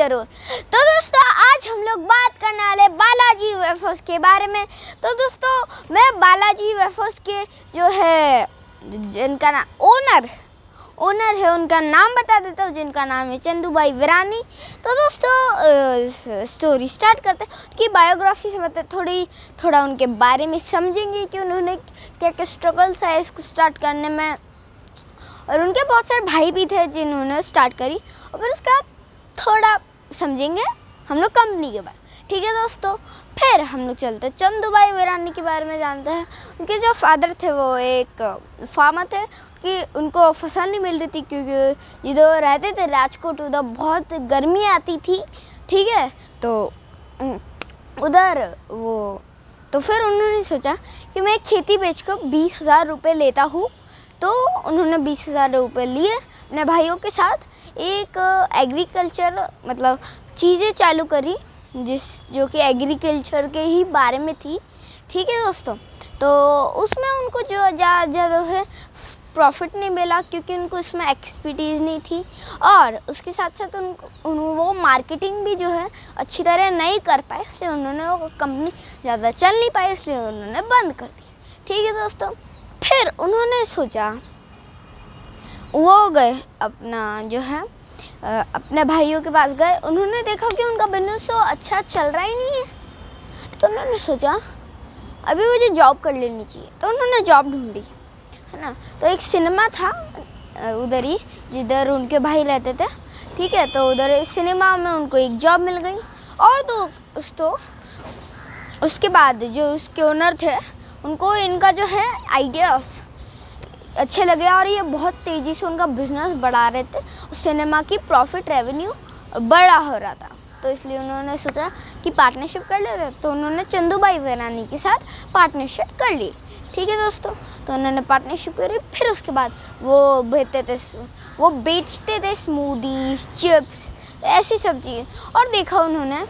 जरूर। तो दोस्तों आज हम लोग बात करने वाले बालाजी वेफर्स के बारे में। तो दोस्तों मैं बालाजी वेफर्स के जो है जिनका नाम ओनर है उनका नाम बता देता हूँ, जिनका नाम है चंदू भाई विरानी। तो दोस्तों स्टोरी स्टार्ट करते हैं। उनकी बायोग्राफी से मतलब थोड़ा उनके बारे में समझेंगे कि उन्होंने क्या क्या स्ट्रगल्स है इसको स्टार्ट करने में, और उनके बहुत सारे भाई भी थे जिन्होंने स्टार्ट करी, और फिर उसके बाद थोड़ा समझेंगे हम लोग कंपनी के बारे में। ठीक है दोस्तों, फिर हम लोग चलते चंदू भाई विरानी के बारे में जानते हैं। उनके जो फादर थे वो एक फार्मर थे कि उनको फसल नहीं मिल रही थी, क्योंकि जिधर रहते थे राजकोट उधर बहुत गर्मी आती थी। ठीक है, तो उधर तो फिर उन्होंने सोचा कि मैं खेती बेचकर 20,000 रुपये लेता हूँ। तो उन्होंने 20,000 रुपये लिए अपने भाइयों के साथ, एक एग्रीकल्चर मतलब चीज़ें चालू करी जो कि एग्रीकल्चर के ही बारे में थी। ठीक है दोस्तों, तो उसमें उनको जो ज़्यादा है प्रॉफिट नहीं मिला, क्योंकि उनको उसमें एक्सपर्टीज़ नहीं थी, और उसके साथ साथ वो मार्केटिंग भी जो है अच्छी तरह नहीं कर पाए, इसलिए उन्होंने वो कंपनी ज़्यादा चल नहीं पाई, इसलिए उन्होंने बंद कर दी। ठीक है दोस्तों, फिर उन्होंने सोचा, वो गए अपना जो है अपने भाइयों के पास गए। उन्होंने देखा कि उनका बिजनेस तो अच्छा चल रहा ही नहीं है, तो उन्होंने सोचा अभी मुझे जॉब कर लेनी चाहिए। तो उन्होंने जॉब ढूंढी, है ना। तो एक सिनेमा था उधर ही जिधर उनके भाई रहते थे। ठीक है, तो उधर सिनेमा में उनको एक जॉब मिल गई, और तो उसके बाद जो उसके ओनर थे उनको इनका जो है आइडियाज़ अच्छे लगे, और ये बहुत तेज़ी से उनका बिजनेस बढ़ा रहे थे, और सिनेमा की प्रॉफिट रेवेन्यू बड़ा हो रहा था। तो इसलिए उन्होंने सोचा कि पार्टनरशिप कर लेते, तो उन्होंने चंदू भाई विरानी के साथ पार्टनरशिप कर ली। ठीक है दोस्तों, तो उन्होंने पार्टनरशिप करी। फिर उसके बाद वो बेचते थे स्मूदीज, चिप्स, ऐसी सब चीज़ें, और देखा उन्होंने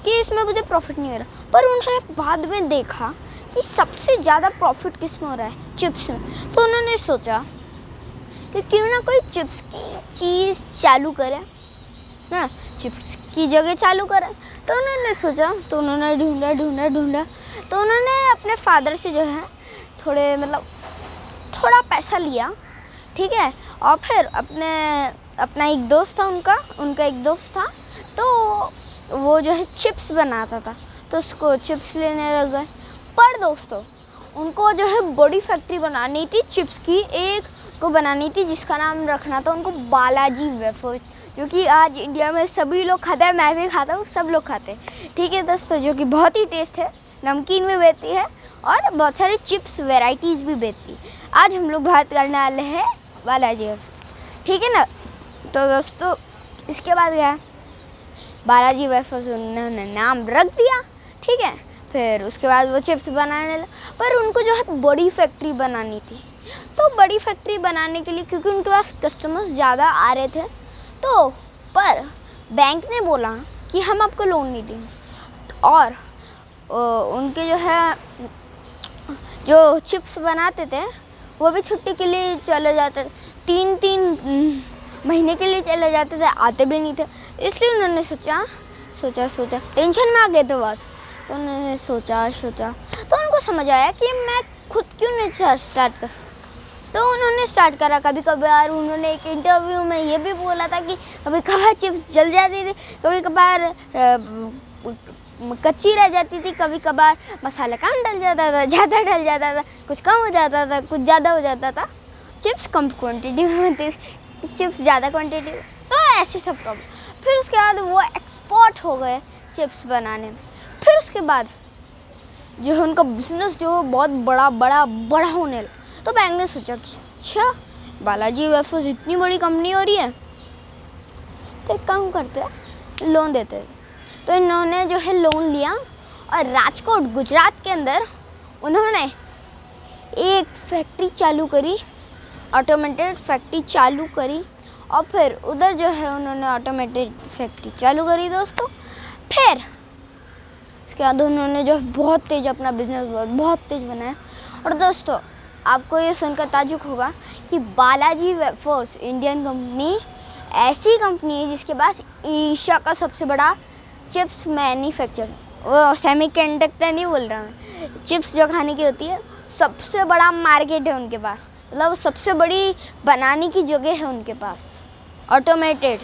कि इसमें मुझे प्रॉफिट नहीं हो रहा। पर उन्होंने बाद में देखा कि सबसे ज़्यादा प्रॉफिट किस में हो रहा है, चिप्स में। तो उन्होंने सोचा कि क्यों ना कोई चिप्स की चीज़ चालू करें, ना चिप्स की जगह चालू करें। तो उन्होंने सोचा, तो उन्होंने ढूंढा। तो उन्होंने अपने फादर से जो है थोड़ा पैसा लिया। ठीक है, और फिर अपना एक दोस्त था उनका एक दोस्त था, तो वो जो है चिप्स बनाता था, तो उसको चिप्स लेने लग गए। पर दोस्तों उनको जो है बड़ी फैक्ट्री बनानी थी चिप्स की, एक को बनानी थी जिसका नाम रखना था उनको बालाजी वेफर्स, जो कि आज इंडिया में सभी लोग खाते हैं, मैं भी खाता हूँ, सब लोग खाते हैं। ठीक है दोस्तों, जो कि बहुत ही टेस्ट है, नमकीन भी बेचती है और बहुत सारी चिप्स वेराइटीज़ भी बेचती है। आज हम लोग बात करने वाले हैं बालाजी वेफर्स, ठीक है ना। तो दोस्तों इसके बाद गया बालाजी वेफर्स, उन्होंने नाम रख दिया। ठीक है, फिर उसके बाद वो चिप्स बनाने लगे, पर उनको जो है बड़ी फैक्ट्री बनानी थी। तो बड़ी फैक्ट्री बनाने के लिए, क्योंकि उनके पास कस्टमर्स ज़्यादा आ रहे थे, तो पर बैंक ने बोला कि हम आपको लोन नहीं देंगे, और उनके जो है जो चिप्स बनाते थे वो भी छुट्टी के लिए चले जाते थे, 3 महीने के लिए चले जाते थे, आते भी नहीं थे। इसलिए उन्होंने सोचा टेंशन में आ गए थे बात। तो उन्होंने सोचा तो उनको समझ आया कि मैं खुद क्यों नहीं स्टार्ट कर। तो उन्होंने स्टार्ट करा। कभी कभार उन्होंने एक इंटरव्यू में ये भी बोला था कि कभी कभार चिप्स जल जाती थी, कभी कभार कच्ची रह जाती थी, कभी कभार मसाला कम डल जाता था, ज़्यादा डल जाता था, कुछ कम हो जाता था, कुछ ज़्यादा हो जाता था। चिप्स कम क्वांटिटी में होती थी, चिप्स ज़्यादा क्वांटिटी में, तो ऐसे सब प्रॉब्लम। फिर उसके बाद वो एक्सपर्ट हो गए चिप्स बनाने में। फिर उसके बाद जो है उनका बिजनेस जो है बहुत बड़ा होने लगा। तो बैंक ने सोचा कि अच्छा बालाजी वेफर्स इतनी बड़ी कंपनी हो रही है, तो एक काम करते हैं लोन देते हैं। तो इन्होंने जो है लोन लिया, और राजकोट गुजरात के अंदर उन्होंने एक फैक्ट्री चालू करी, ऑटोमेटेड फैक्ट्री चालू करी, और फिर उधर जो है उन्होंने ऑटोमेटेड फैक्ट्री चालू करी दोस्तों। फिर इसके बाद उन्होंने जो बहुत तेज़ अपना बिजनेस बहुत तेज़ बनाया। और दोस्तों आपको ये सुनकर ताज्जुब होगा कि बालाजी वेफर्स इंडियन कंपनी ऐसी कंपनी है जिसके पास एशिया का सबसे बड़ा चिप्स मैन्युफैक्चर, वो सेमीकंडक्टर नहीं बोल रहा मैं, चिप्स जो खाने की होती है, सबसे बड़ा मार्केट है उनके पास, मतलब सबसे बड़ी बनाने की जगह है उनके पास। ऑटोमेटेड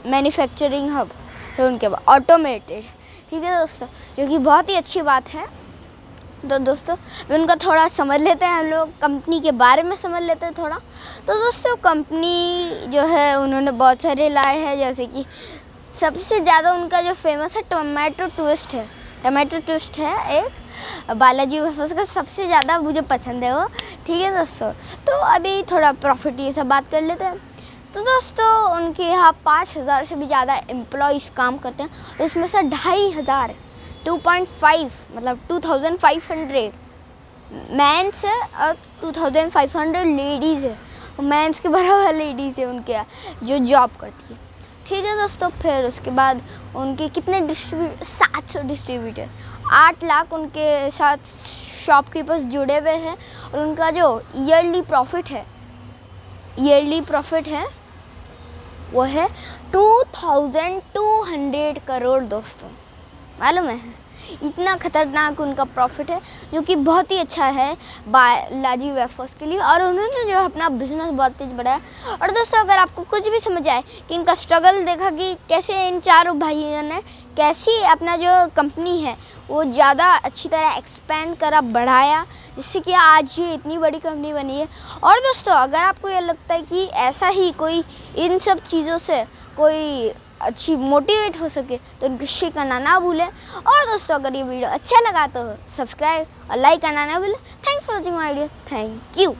मैन्युफैक्चरिंग हब है उनके पास, ऑटोमेटेड। ठीक है दोस्तों, जो कि बहुत ही अच्छी बात है। तो दोस्तों उनका थोड़ा समझ लेते हैं, हम लोग कंपनी के बारे में समझ लेते हैं थोड़ा। तो दोस्तों कंपनी जो है उन्होंने बहुत सारे लाए हैं, जैसे कि सबसे ज़्यादा उनका जो फेमस है टोमेटो ट्विस्ट है। टोमेटो ट्विस्ट है एक बालाजी वेफर्स का सबसे ज़्यादा मुझे पसंद है वो। ठीक है दोस्तों, तो अभी थोड़ा प्रॉफिट ये सब बात कर लेते हैं। तो दोस्तों उनके यहाँ 5000 से भी ज़्यादा एम्प्लॉयज़ काम करते हैं, उसमें से 2500 2.5 मतलब 2500 मैंस है और 2500 लेडीज़ है। मैंस के बराबर लेडीज़ है उनके यहाँ जो जॉब करती है। ठीक है दोस्तों, फिर उसके बाद उनके कितने 700 डिस्ट्रीब्यूटर, 8 लाख उनके साथ शॉपकीपर्स जुड़े हुए हैं। और उनका जो ईयरली प्रॉफिट है वो है 2200 करोड़ दोस्तों, मालूम है? इतना खतरनाक उनका प्रॉफिट है, जो कि बहुत ही अच्छा है बालाजी वेफर्स के लिए। और उन्होंने जो अपना बिजनेस बहुत तेज बढ़ाया। और दोस्तों अगर आपको कुछ भी समझ आए कि इनका स्ट्रगल देखा कि कैसे इन चारों भाइयों ने कैसे अपना जो कंपनी है वो ज़्यादा अच्छी तरह एक्सपेंड करा, बढ़ाया, जिससे कि आज ये इतनी बड़ी कंपनी बनी है। और दोस्तों अगर आपको ये लगता है कि ऐसा ही कोई इन सब चीज़ों से कोई अच्छी मोटिवेट हो सके तो उनको शेयर करना ना भूलें। और दोस्तों अगर ये वीडियो अच्छा लगा तो सब्सक्राइब और लाइक करना ना भूलें। Thanks for watching my video, thank you.